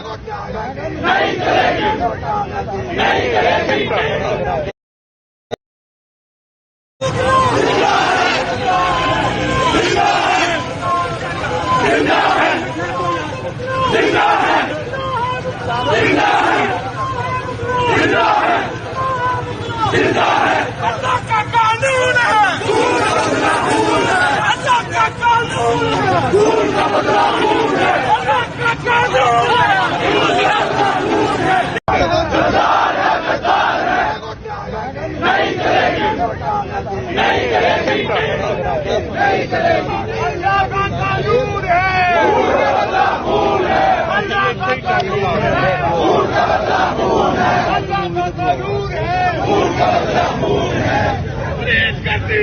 नहीं चलेगी, नहीं चलेगी। जिंदा है अल्लाह का कानून है, अल्लाह का कानून है, खून का बदला खून है, अल्लाह का कानून है। नहीं चलेगी, नहीं चलेगी, नहीं चलेगी। अल्लाह का कानून है, खून का बदला खून है, अल्लाह का कानून है, खून का बदला खून है, अल्लाह का कानून है, खून का बदला खून है। प्लीज करती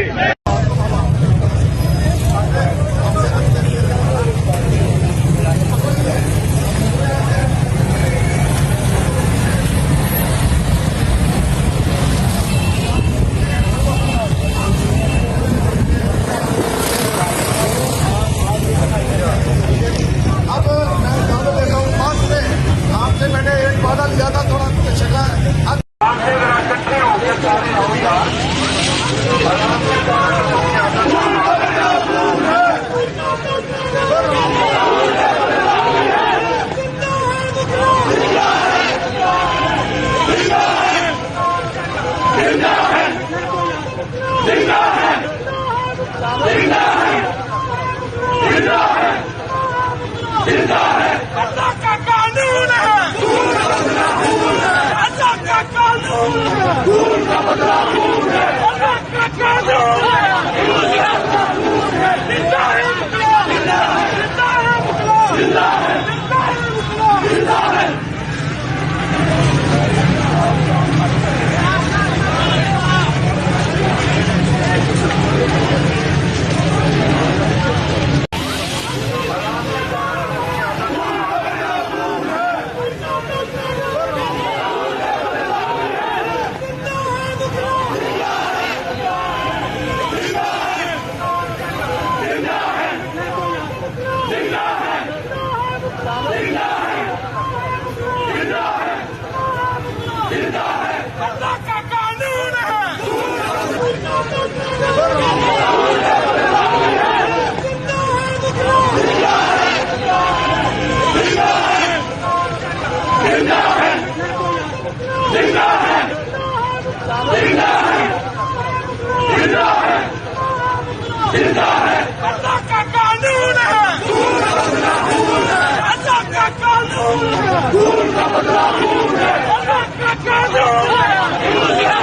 जिंदा है अल्लाह का कानून है, अल्लाह का कानून है, खून का बदला खून है, अल्लाह का कानून है। जिंदा है मुखला, जिंदा है मुखला, जिंदा है मुखला, जिंदा है। अल्लाह का कानून है, जिंदा है अल्लाह का कानून है, अल्लाह का कानून है, खून का बदला खून है, अल्लाह का कानून है।